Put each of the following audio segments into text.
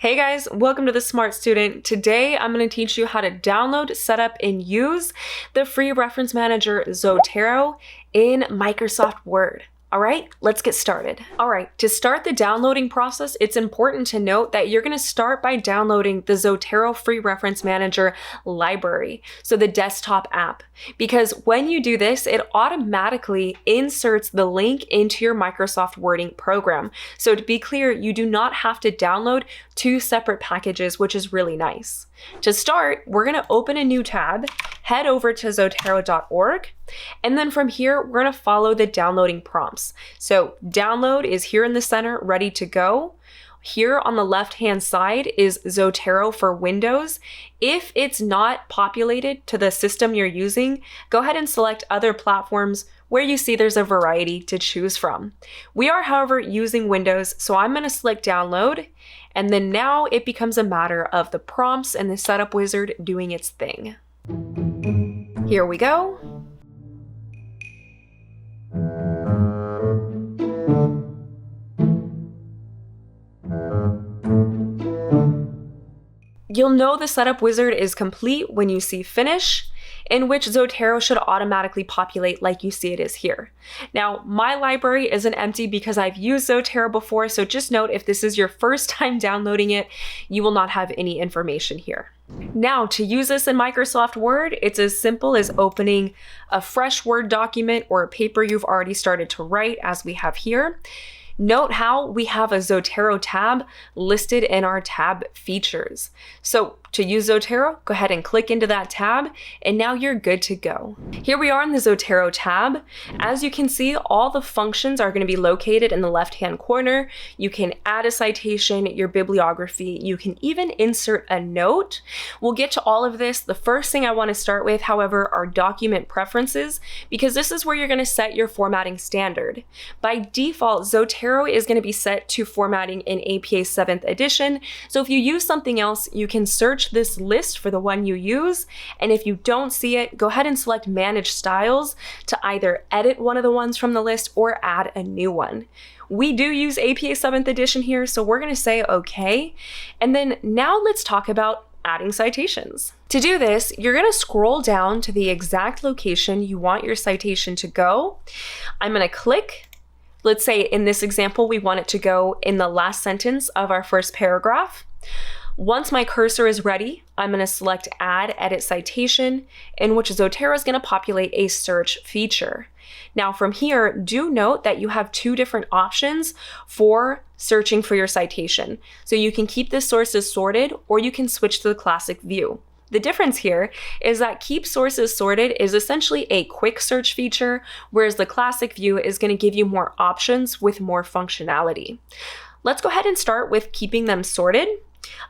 Hey guys, welcome to The Smart Student. Today I'm going to teach you how to download, set up, and use the free reference manager Zotero in Microsoft Word. All right, let's get started. All right, to start the downloading process, it's important to note that you're going to start by downloading the Zotero free reference manager library, so the desktop app, because when you do this, it automatically inserts the link into your Microsoft Wording program. So to be clear, you do not have to download two separate packages, which is really nice. To start, we're going to open a new tab, head over to zotero.org, and then from here, we're going to follow the downloading prompts. So download is here in the center, ready to go. Here on the left-hand side is Zotero for Windows. If it's not populated to the system you're using, go ahead and select other platforms where you see there's a variety to choose from. We are, however, using Windows, so I'm going to select download, and then now it becomes a matter of the prompts and the setup wizard doing its thing. Here we go. You'll know the setup wizard is complete when you see finish, in which Zotero should automatically populate like you see it is here. Now, my library isn't empty because I've used Zotero before, so just note if this is your first time downloading it, you will not have any information here. Now, to use this in Microsoft Word, it's as simple as opening a fresh Word document or a paper you've already started to write, as we have here. Note how we have a Zotero tab listed in our tab features. So to use Zotero, go ahead and click into that tab, and now you're good to go. Here we are in the Zotero tab. As you can see, all the functions are going to be located in the left-hand corner. You can add a citation, your bibliography. You can even insert a note. We'll get to all of this. The first thing I want to start with, however, are document preferences, because this is where you're going to set your formatting standard. By default, Zotero is going to be set to formatting in APA 7th edition. So if you use something else, you can search this list for the one you use, and if you don't see it, go ahead and select Manage Styles to either edit one of the ones from the list or add a new one. We do use APA 7th edition here, so we're going to say okay, and then now let's talk about adding citations. To do this, you're going to scroll down to the exact location you want your citation to go. I'm going to click. Let's say in this example, we want it to go in the last sentence of our first paragraph. Once my cursor is ready, I'm going to select Add Edit Citation, in which Zotero is going to populate a search feature. Now from here, do note that you have two different options for searching for your citation. So you can keep the sources sorted, or you can switch to the classic view. The difference here is that Keep Sources Sorted is essentially a quick search feature, whereas the classic view is going to give you more options with more functionality. Let's go ahead and start with keeping them sorted.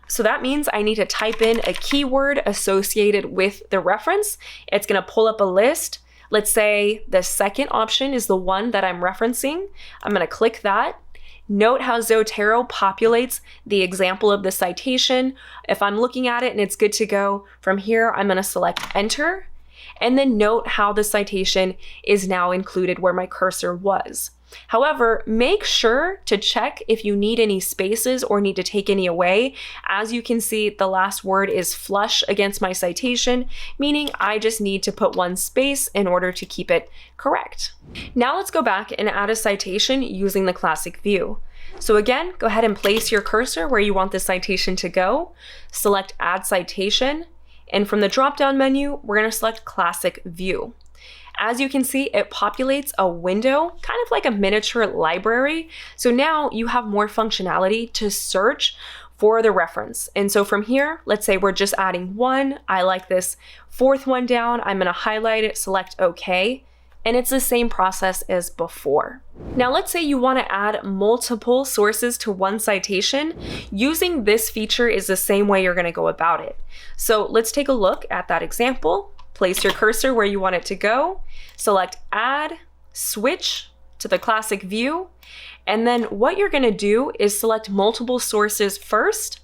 So that means I need to type in a keyword associated with the reference. It's going to pull up a list. Let's say the second option is the one that I'm referencing. I'm going to click that. Note how Zotero populates the example of the citation. If I'm looking at it and it's good to go, from here I'm going to select Enter, and then note how the citation is now included where my cursor was. However, make sure to check if you need any spaces or need to take any away. As you can see, the last word is flush against my citation, meaning I just need to put one space in order to keep it correct. Now let's go back and add a citation using the classic view. So again, go ahead and place your cursor where you want the citation to go, select Add Citation, and from the drop-down menu, we're going to select Classic View. As you can see, it populates a window, kind of like a miniature library. So now you have more functionality to search for the reference. And so from here, let's say we're just adding one. I like this fourth one down. I'm going to highlight it, select OK, and it's the same process as before. Now let's say you want to add multiple sources to one citation. Using this feature is the same way you're going to go about it. So let's take a look at that example. Place your cursor where you want it to go, select Add, Switch to the classic view, and then what you're going to do is select multiple sources first.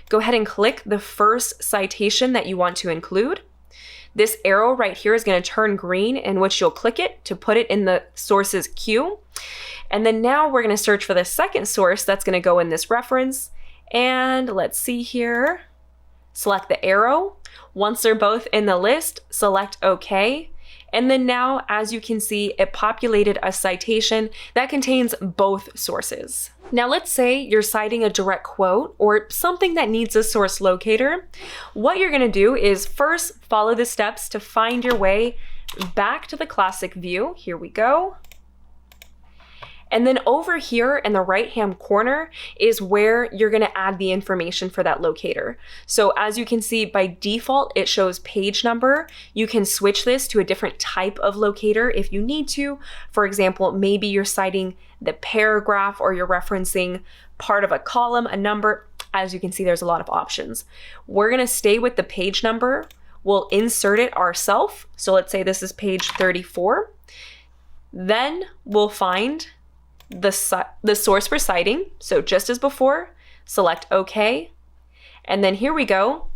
Go ahead and click the first citation that you want to include. This arrow right here is going to turn green, in which you'll click it to put it in the sources queue. And then now we're going to search for the second source that's going to go in this reference. And let's see here. Select the arrow. Once they're both in the list, select OK. And then now, as you can see, it populated a citation that contains both sources. Now let's say you're citing a direct quote or something that needs a source locator. What you're going to do is first follow the steps to find your way back to the classic view. Here we go. And then over here in the right-hand corner is where you're going to add the information for that locator. So as you can see, by default, it shows page number. You can switch this to a different type of locator if you need to. For example, maybe you're citing the paragraph or you're referencing part of a column, a number. As you can see, there's a lot of options. We're going to stay with the page number. We'll insert it ourselves. So let's say this is page 34. Then we'll find the source we're citing. So just as before, select OK. And then here we go.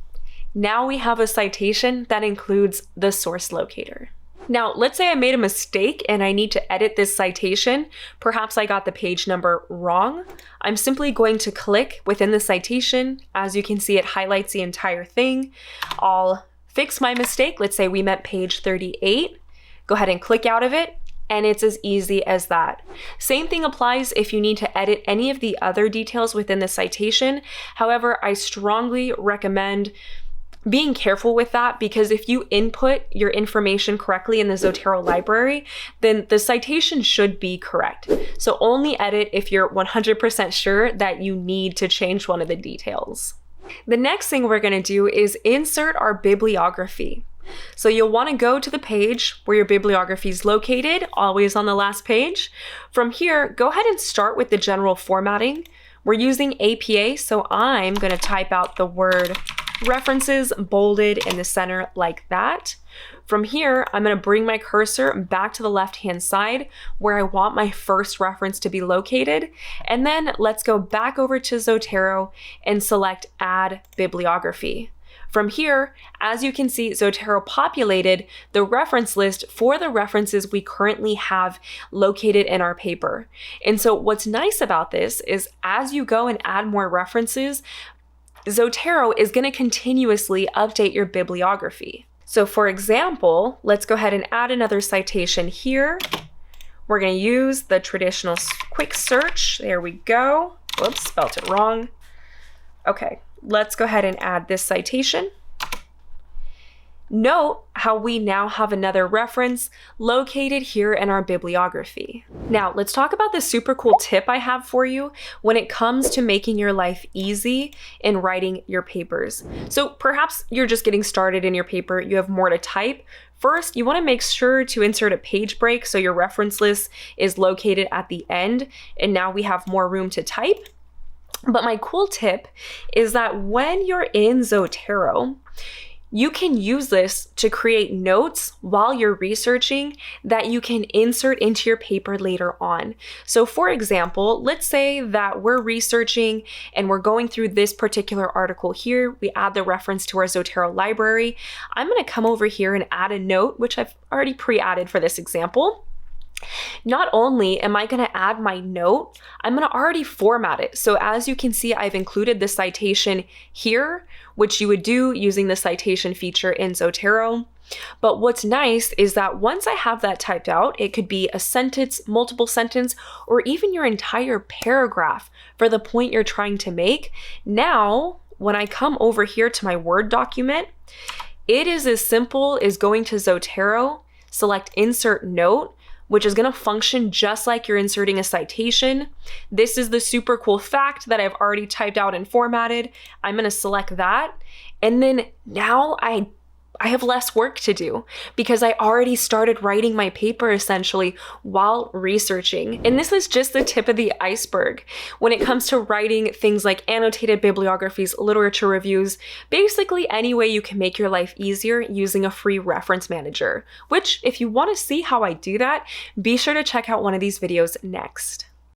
Now we have a citation that includes the source locator. Now, let's say I made a mistake and I need to edit this citation. Perhaps I got the page number wrong. I'm simply going to click within the citation. As you can see, it highlights the entire thing. I'll fix my mistake. Let's say we meant page 38. Go ahead and click out of it. And it's as easy as that. Same thing applies if you need to edit any of the other details within the citation. However, I strongly recommend being careful with that, because if you input your information correctly in the Zotero library, then the citation should be correct. So only edit if you're 100% sure that you need to change one of the details. The next thing we're going to do is insert our bibliography. So you'll want to go to the page where your bibliography is located, always on the last page. From here, go ahead and start with the general formatting. We're using APA, so I'm going to type out the word references bolded in the center like that. From here, I'm going to bring my cursor back to the left-hand side where I want my first reference to be located. And then let's go back over to Zotero and select Add Bibliography. From here, as you can see, Zotero populated the reference list for the references we currently have located in our paper. And so what's nice about this is as you go and add more references, Zotero is going to continuously update your bibliography. So for example, let's go ahead and add another citation here. We're going to use the traditional quick search. There we go. Whoops, spelled it wrong. Okay. Let's go ahead and add this citation. Note how we now have another reference located here in our bibliography. Now, let's talk about the super cool tip I have for you when it comes to making your life easy in writing your papers. So perhaps you're just getting started in your paper, you have more to type. First, you want to make sure to insert a page break so your reference list is located at the end, and now we have more room to type. But my cool tip is that when you're in Zotero, you can use this to create notes while you're researching that you can insert into your paper later on. So for example, let's say that we're researching and we're going through this particular article here. We add the reference to our Zotero library. I'm going to come over here and add a note, which I've already pre-added for this example. Not only am I going to add my note, I'm going to already format it. So as you can see, I've included the citation here, which you would do using the citation feature in Zotero. But what's nice is that once I have that typed out, it could be a sentence, multiple sentence, or even your entire paragraph for the point you're trying to make. Now, when I come over here to my Word document, it is as simple as going to Zotero, select Insert Note, which is going to function just like you're inserting a citation. This is the super cool fact that I've already typed out and formatted. I'm going to select that. And then now I have less work to do because I already started writing my paper essentially while researching. And this is just the tip of the iceberg when it comes to writing things like annotated bibliographies, literature reviews, basically any way you can make your life easier using a free reference manager, which if you want to see how I do that, be sure to check out one of these videos next.